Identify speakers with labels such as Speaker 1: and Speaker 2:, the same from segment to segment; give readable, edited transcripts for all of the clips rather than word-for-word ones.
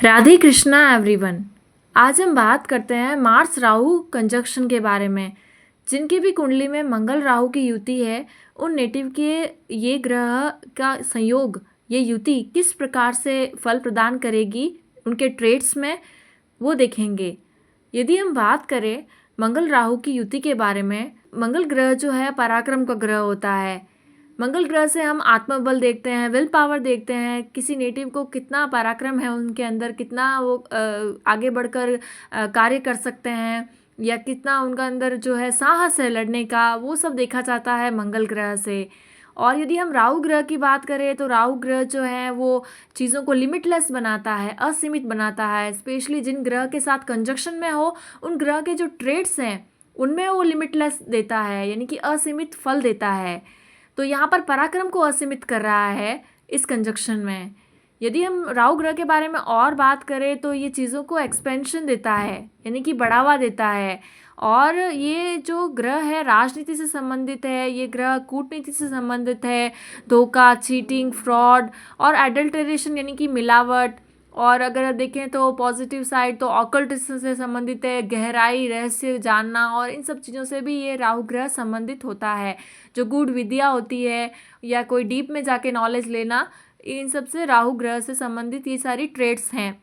Speaker 1: Radhe Krishna everyone. आज हम बात करते हैं मार्स राहु कंजक्शन के बारे में। जिनकी भी कुंडली में मंगल राहु की युति है, उन नेटिव के ये ग्रह का संयोग, ये युति किस प्रकार से फल प्रदान करेगी उनके ट्रेड्स में, वो देखेंगे। यदि हम बात करें मंगल राहु की युति के बारे में, मंगल ग्रह जो है पराक्रम का ग्रह होता है। मंगल ग्रह से हम आत्मबल देखते हैं, विल पावर देखते हैं, किसी नेटिव को कितना पराक्रम है उनके अंदर, कितना वो आगे बढ़कर कार्य कर सकते हैं, या कितना उनका अंदर जो है साहस है लड़ने का, वो सब देखा जाता है मंगल ग्रह से। और यदि हम राहु ग्रह की बात करें तो राहु ग्रह जो है वो चीज़ों को लिमिटलेस बनाता है, असीमित बनाता है। स्पेशली जिन ग्रह के साथ कंजक्शन में हो, उन ग्रह के जो ट्रेड्स हैं उनमें वो लिमिटलेस देता है, यानी कि असीमित फल देता है। तो यहाँ पर पराक्रम को असीमित कर रहा है इस कंजक्शन में। यदि हम राहु ग्रह के बारे में और बात करें तो ये चीज़ों को एक्सपेंशन देता है, यानी कि बढ़ावा देता है। और ये जो ग्रह है राजनीति से संबंधित है, ये ग्रह कूटनीति से संबंधित है, धोखा, चीटिंग, फ्रॉड और एडल्टरेशन यानी कि मिलावट। और अगर देखें तो पॉजिटिव साइड तो ऑकल्टिज्म से संबंधित है, गहराई, रहस्य जानना, और इन सब चीज़ों से भी ये राहु ग्रह संबंधित होता है। जो गूढ़ विद्या होती है या कोई डीप में जाके नॉलेज लेना, इन सब से राहु ग्रह से संबंधित ये सारी ट्रेड्स हैं।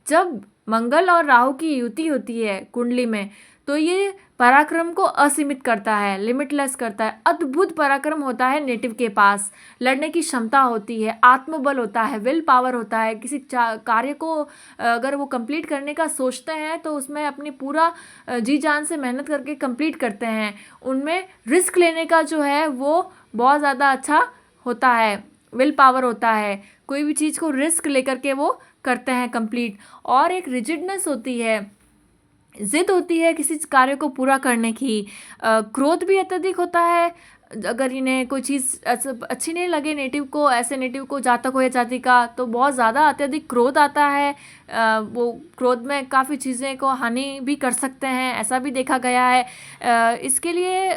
Speaker 1: जब मंगल और राहु की युति होती है कुंडली में, तो ये पराक्रम को असीमित करता है, लिमिटलेस करता है। अद्भुत पराक्रम होता है नेटिव के पास, लड़ने की क्षमता होती है, आत्मबल होता है, विल पावर होता है। किसी कार्य को अगर वो कंप्लीट करने का सोचते हैं तो उसमें अपनी पूरा जी जान से मेहनत करके कंप्लीट करते हैं। उनमें रिस्क लेने का जो है वो बहुत ज़्यादा अच्छा होता है, विल पावर होता है। कोई भी चीज़ को रिस्क लेकर के वो करते हैं कंप्लीट। और एक रिजिडनेस होती है, जिद होती है किसी कार्य को पूरा करने की। क्रोध भी अत्यधिक होता है। अगर इन्हें कोई चीज़ अच्छी नहीं लगे नेटिव को, ऐसे नेटिव को, जातक हो या जाति का, तो बहुत ज़्यादा अत्यधिक क्रोध आता है। वो क्रोध में काफ़ी चीज़ें को हानि भी कर सकते हैं, ऐसा भी देखा गया है। इसके लिए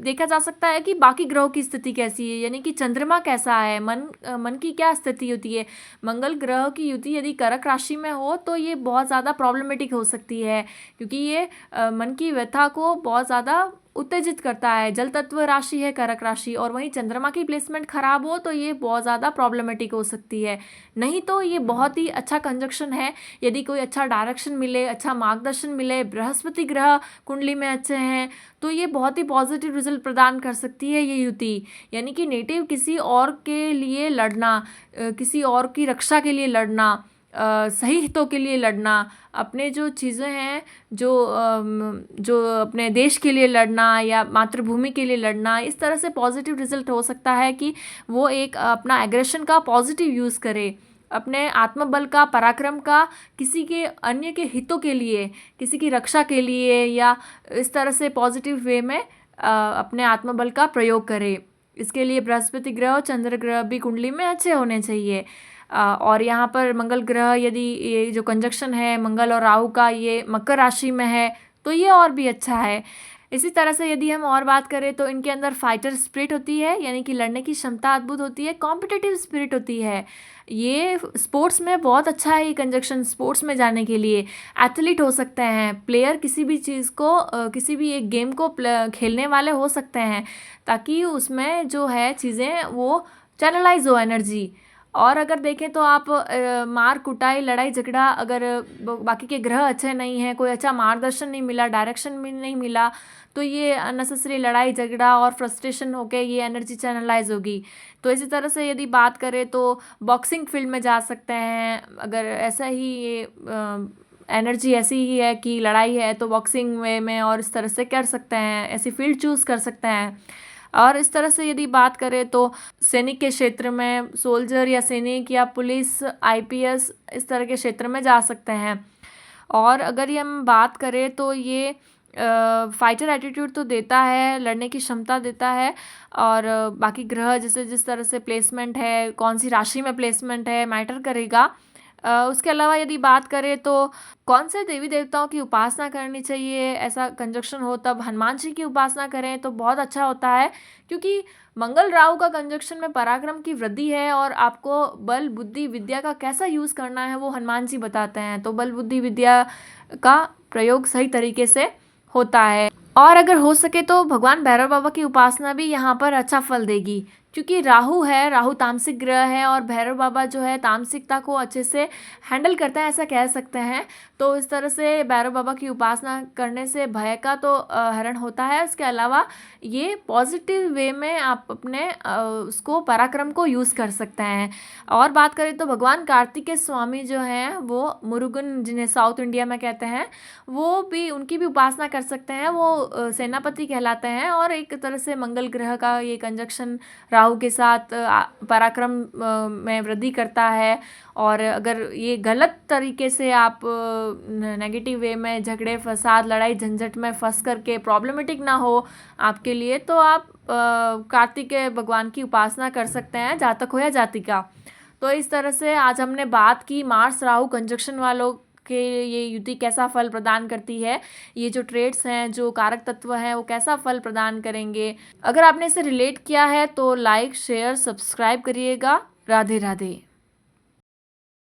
Speaker 1: देखा जा सकता है कि बाकी ग्रहों की स्थिति कैसी है, यानी कि चंद्रमा कैसा है, मन की क्या स्थिति होती है। मंगल ग्रह की युति यदि कर्क राशि में हो तो ये बहुत ज़्यादा प्रॉब्लमेटिक हो सकती है, क्योंकि ये मन की व्यथा को बहुत ज़्यादा उत्तेजित करता है। जल तत्व राशि है कर्क राशि, और वहीं चंद्रमा की प्लेसमेंट खराब हो तो ये बहुत ज़्यादा प्रॉब्लमेटिक हो सकती है। नहीं तो ये बहुत ही अच्छा कंजक्शन है। यदि कोई अच्छा डायरेक्शन मिले, अच्छा मार्गदर्शन मिले, बृहस्पति ग्रह कुंडली में अच्छे हैं, तो ये बहुत ही पॉजिटिव रिजल्ट प्रदान कर सकती है ये युति। यानी कि नेटिव किसी और के लिए लड़ना, किसी और की रक्षा के लिए लड़ना, सही हितों के लिए लड़ना, अपने जो चीज़ें हैं, जो अपने देश के लिए लड़ना या मातृभूमि के लिए लड़ना, इस तरह से पॉजिटिव रिजल्ट हो सकता है कि वो एक अपना एग्रेशन का पॉजिटिव यूज़ करे, अपने आत्मबल का, पराक्रम का, किसी के अन्य के हितों के लिए, किसी की रक्षा के लिए, या इस तरह से पॉजिटिव वे में अपने आत्मबल का प्रयोग करे। इसके लिए बृहस्पति ग्रह और चंद्र ग्रह भी कुंडली में अच्छे होने चाहिए। और यहाँ पर मंगल ग्रह यदि ये जो कंजक्शन है मंगल और राहु का, ये मकर राशि में है तो ये और भी अच्छा है। इसी तरह से यदि हम और बात करें तो इनके अंदर फाइटर स्पिरिट होती है, यानी कि लड़ने की क्षमता अद्भुत होती है, कॉम्पिटिटिव स्पिरिट होती है। ये स्पोर्ट्स में बहुत अच्छा है, ये कंजक्शन स्पोर्ट्स में जाने के लिए। एथलीट हो सकते हैं प्लेयर, किसी भी चीज़ को, किसी भी एक गेम को खेलने वाले हो सकते हैं, ताकि उसमें जो है चीज़ें वो चैनलाइज हो एनर्जी। और अगर देखें तो आप मार कुटाई, लड़ाई झगड़ा, अगर बाकी के ग्रह अच्छे नहीं हैं, कोई अच्छा मार्गदर्शन नहीं मिला, डायरेक्शन भी नहीं मिला, तो ये अननेसेसरी लड़ाई झगड़ा और फ्रस्ट्रेशन होके ये एनर्जी चैनलाइज होगी। तो इसी तरह से यदि बात करें तो बॉक्सिंग फील्ड में जा सकते हैं। अगर ऐसा ही ये एनर्जी ऐसी ही है कि लड़ाई है तो बॉक्सिंग में और इस तरह से कर सकते हैं, ऐसी फील्ड चूज़ कर सकते हैं। और इस तरह से यदि बात करें तो सैनिक के क्षेत्र में, सोल्जर या सैनिक या पुलिस, आईपीएस, इस तरह के क्षेत्र में जा सकते हैं। और अगर ये हम बात करें तो ये फाइटर एटीट्यूड तो देता है, लड़ने की क्षमता देता है। और बाकी ग्रह जैसे जिस तरह से प्लेसमेंट है, कौन सी राशि में प्लेसमेंट है, मैटर करेगा। उसके अलावा यदि बात करें तो कौन से देवी देवताओं की उपासना करनी चाहिए, ऐसा कंजक्शन हो तब हनुमान जी की उपासना करें तो बहुत अच्छा होता है, क्योंकि मंगल राहु का कंजक्शन में पराक्रम की वृद्धि है और आपको बल बुद्धि विद्या का कैसा यूज़ करना है वो हनुमान जी बताते हैं। तो बल बुद्धि विद्या का प्रयोग सही तरीके से होता है। और अगर हो सके तो भगवान भैरव बाबा की उपासना भी यहाँ पर अच्छा फल देगी, क्योंकि राहु है, राहु तामसिक ग्रह है और भैरव बाबा जो है तामसिकता को अच्छे से हैंडल करते हैं, ऐसा कह सकते हैं। तो इस तरह से भैरव बाबा की उपासना करने से भय का तो हरण होता है। उसके अलावा ये पॉजिटिव वे में आप अपने उसको पराक्रम को यूज़ कर सकते हैं। और बात करें तो भगवान कार्तिकेय स्वामी जो हैं वो मुरुगन, जिन्हें साउथ इंडिया में कहते हैं, वो भी, उनकी भी उपासना कर सकते हैं। वो सेनापति कहलाते हैं और एक तरह से मंगल ग्रह का ये कंजक्शन राहु के साथ पराक्रम में वृद्धि करता है। और अगर ये गलत तरीके से आप नेगेटिव वे में झगड़े फसाद लड़ाई झंझट में फंस करके प्रॉब्लमेटिक ना हो आपके लिए, तो आप कार्तिकेय भगवान की उपासना कर सकते हैं, जातक हो या जातिका। तो इस तरह से आज हमने बात की मार्स राहु कंजक्शन वालों के ये युति कैसा फल प्रदान करती है, ये जो ट्रेड्स हैं, जो कारक तत्व हैं, वो कैसा फल प्रदान करेंगे। अगर आपने इसे रिलेट किया है तो लाइक शेयर सब्सक्राइब करिएगा। राधे राधे।